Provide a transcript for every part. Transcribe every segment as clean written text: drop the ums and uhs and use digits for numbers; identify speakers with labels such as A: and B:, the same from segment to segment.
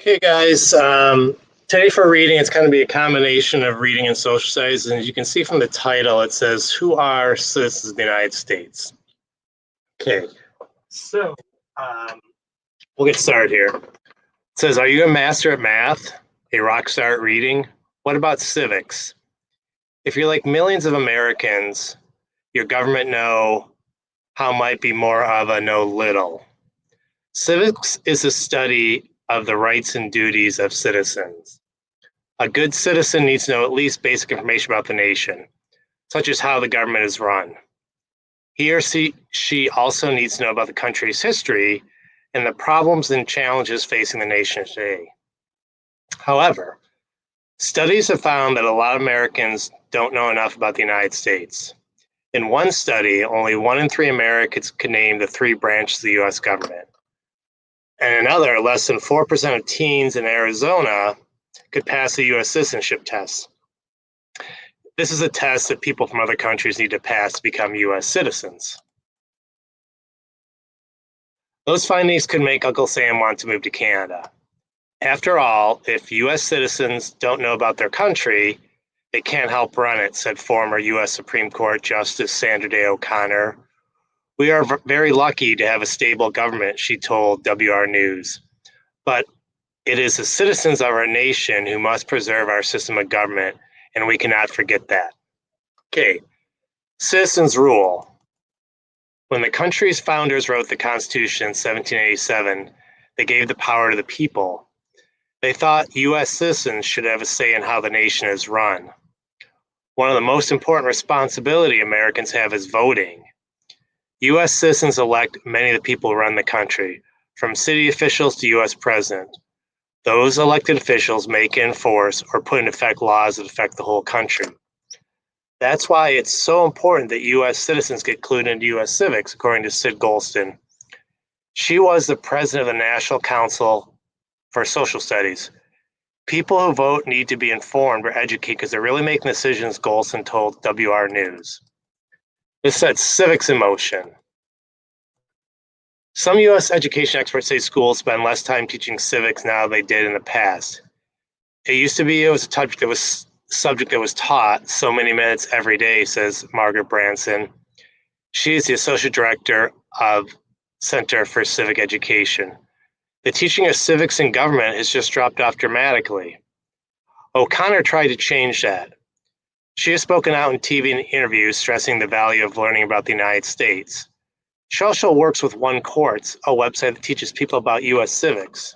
A: Okay, guys. Today for reading, it's going to be a combination of reading and social studies. And as you can see from the title, it says, "Who are citizens of the United States?" Okay, so um, we'll get started here. It says, "Are you a master at math, a rock star at reading? What about civics? If you're like millions of Americans, your government know how might be more of a know little. Civics is a study of the rights and duties of citizens. A good citizen needs to know at least basic information about the nation, such as how the government is run. He or she also needs to know about the country's history and the problems and challenges facing the nation today. However, studies have found that a lot of Americans don't know enough about the United States. In one study, only 1 in 3 Americans could name the 3 branches of the US government. And in another, less than 4% of teens in Arizona could pass the US citizenship test. This is a test that people from other countries need to pass to become US citizens. Those findings could make Uncle Sam want to move to Canada. After all, if US citizens don't know about their country, they can't help run it, said former US Supreme Court Justice Sandra Day O'Connor. We are very lucky to have a stable government, she told WR News. But it is the citizens of our nation who must preserve our system of government, and we cannot forget that. Okay, citizens rule. When the country's founders wrote the Constitution in 1787, they gave the power to the people. They thought US citizens should have a say in how the nation is run. One of the most important responsibility Americans have is voting. US citizens elect many of the people who run the country, from city officials to US president. Those elected officials make, enforce, or put in effect laws that affect the whole country. That's why it's so important that US citizens get clued into US civics, according to Sid Golston. She was the president of the National Council for Social Studies. People who vote need to be informed or educated because they're really making decisions, Golston told WR News. This sets civics in motion. Some US education experts say schools spend less time teaching civics now than they did in the past. It used to be it was a subject that was taught so many minutes every day, says Margaret Branson. She is the associate director of Center for Civic Education. The teaching of civics in government has just dropped off dramatically. O'Connor tried to change that. She has spoken out in TV and interviews stressing the value of learning about the United States. She also works with One Courts, a website that teaches people about US civics.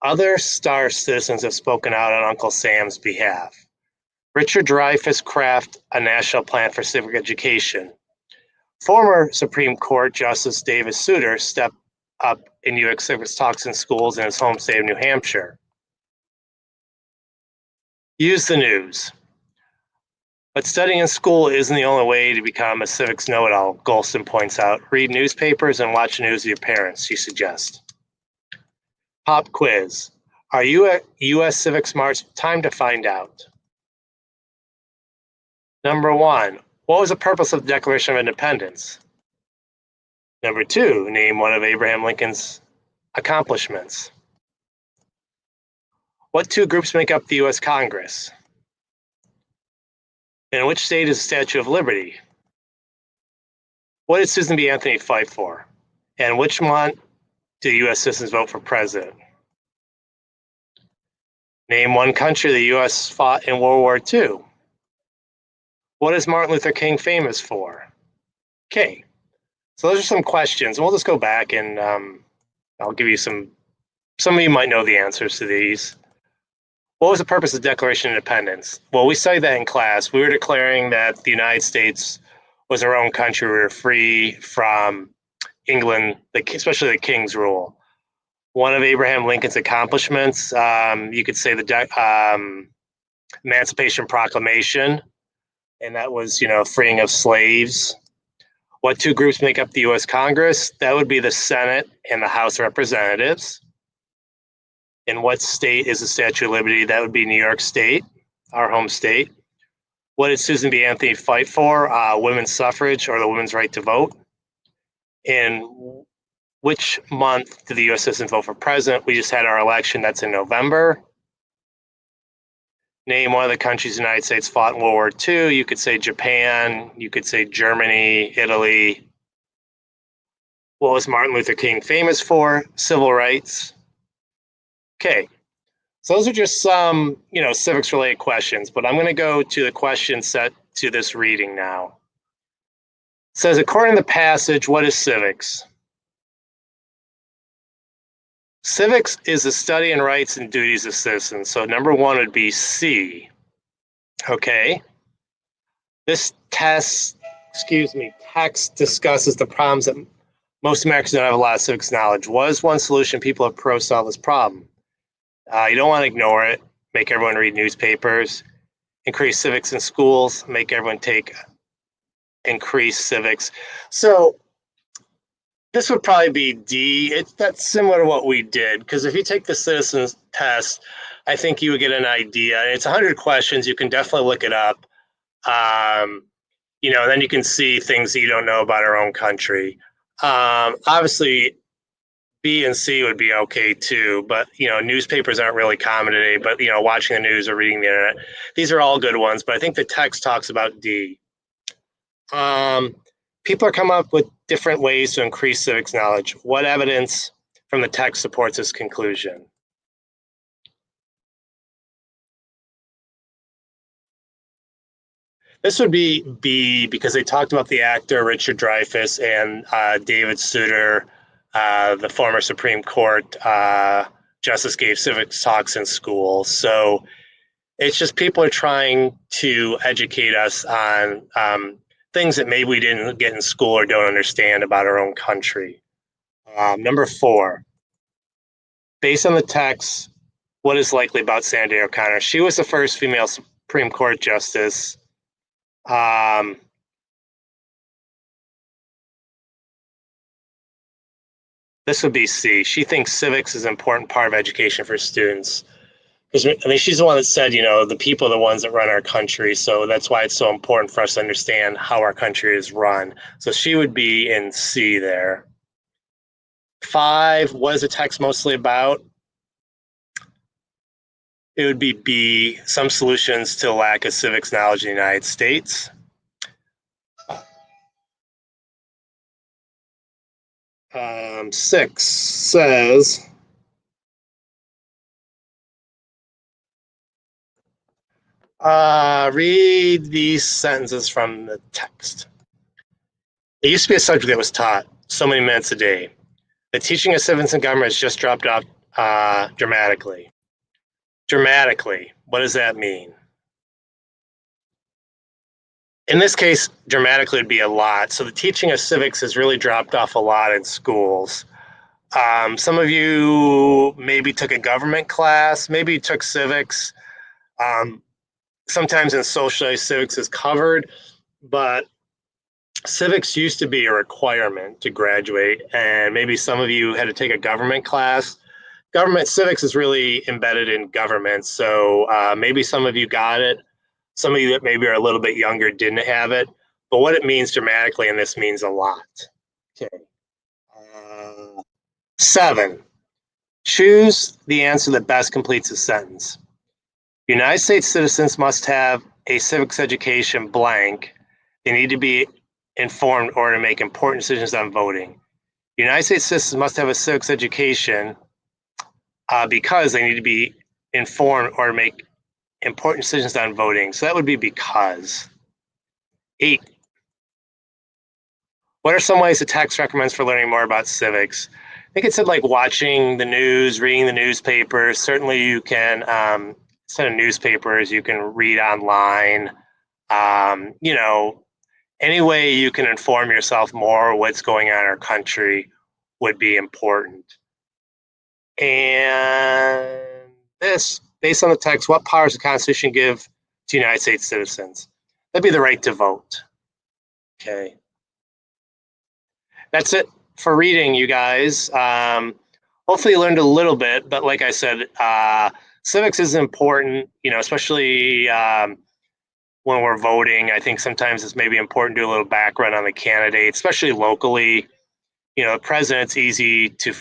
A: Other star citizens have spoken out on Uncle Sam's behalf. Richard Dreyfuss crafted a national plan for civic education. Former Supreme Court Justice David Souter stepped up in US civics talks in schools in his home state of New Hampshire. Use the news. But studying in school isn't the only way to become a civics know-it-all, Golston points out. Read newspapers and watch the news with your parents, she suggests. Pop quiz. Are you a US civic smart? Time to find out. Number 1, what was the purpose of the Declaration of Independence? Number 2, name one of Abraham Lincoln's accomplishments. What 2 groups make up the US Congress? In which state is the Statue of Liberty? What did Susan B. Anthony fight for? And which month do US citizens vote for president? Name one country the US fought in World War II. What is Martin Luther King famous for? Okay, so those are some questions. We'll just go back and I'll give you some of you might know the answers to these. What was the purpose of the Declaration of Independence? Well, we studied that in class. We were declaring that the United States was our own country. We were free from England, especially the King's rule. One of Abraham Lincoln's accomplishments, you could say the Emancipation Proclamation, and that was, freeing of slaves. What 2 groups make up the US Congress? That would be the Senate and the House of Representatives. In what state is the Statue of Liberty? That would be New York State, our home state. What did Susan B. Anthony fight for? Women's suffrage, or the women's right to vote. And Which month do the U.S. citizens vote for president? We just had our election. That's in November. Name one of the countries the United States fought in World War II. You could say Japan. You could say Germany, Italy. What was Martin Luther King famous for? Civil rights. Okay, so those are just some, civics related questions, but I'm going to go to the question set to this reading now. It says, according to the passage, what is civics? Civics is the study and rights and duties of citizens. So number one would be C. Okay. This text discusses the problems that most Americans don't have a lot of civics knowledge. What is one solution people have proposed to solve this problem? You don't want to ignore it. Make everyone read newspapers. Increase civics in schools. Make everyone take increased civics. So this would probably be D. That's similar to what we did, because if you take the citizens test, I think you would get an idea. It's 100 questions. You can definitely look it up. Then you can see things that you don't know about our own country. Obviously, B and C would be okay too, but newspapers aren't really common today. But watching the news or reading the internet, these are all good ones. But I think the text talks about D. People are coming up with different ways to increase civics knowledge. What evidence from the text supports this conclusion? This would be B, because they talked about the actor Richard Dreyfuss and David Souter, the former Supreme Court justice, gave civics talks in schools. So it's just people are trying to educate us on things that maybe we didn't get in school or don't understand about our own country. Number 4, based on the text, what is likely about Sandra Day O'Connor? She was the first female Supreme Court justice. This would be C. She thinks civics is an important part of education for students. Because she's the one that said, the people are the ones that run our country. So that's why it's so important for us to understand how our country is run. So she would be in C there. 5, what is the text mostly about? It would be B, some solutions to the lack of civics knowledge in the United States. 6 says, read these sentences from the text. It used to be a subject that was taught so many minutes a day. The teaching of civics and government has just dropped off dramatically. Dramatically, what does that mean? In this case, dramatically would be a lot. So the teaching of civics has really dropped off a lot in schools. Some of you maybe took a government class, maybe you took civics. Sometimes in socialized civics is covered, but civics used to be a requirement to graduate, and maybe some of you had to take a government class. Government civics is really embedded in government, so maybe some of you got it. Some of you that maybe are a little bit younger didn't have it, but what it means dramatically, and this means a lot. Okay. 7, choose the answer that best completes the sentence. United States citizens must have a civics education blank. They need to be informed in order to make important decisions on voting. United States citizens must have a civics education because they need to be informed or make important decisions on voting. So that would be because. 8, what are some ways the text recommends for learning more about civics? I think it said like watching the news, reading the newspapers. Certainly you can, instead of newspapers, you can read online. Any way you can inform yourself more what's going on in our country would be important. And this, based on the text, what powers the Constitution give to United States citizens? That'd be the right to vote. Okay. That's it for reading, you guys. Hopefully you learned a little bit, but like I said, civics is important, especially when we're voting. I think sometimes it's maybe important to do a little background on the candidate, especially locally. the president's easy to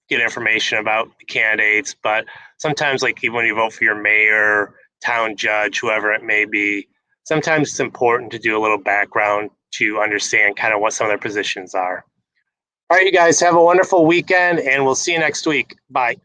A: get information about the candidates, but sometimes, like even when you vote for your mayor, town judge, whoever it may be, sometimes it's important to do a little background to understand kind of what some of their positions are. All right, you guys have a wonderful weekend, and we'll see you next week. Bye.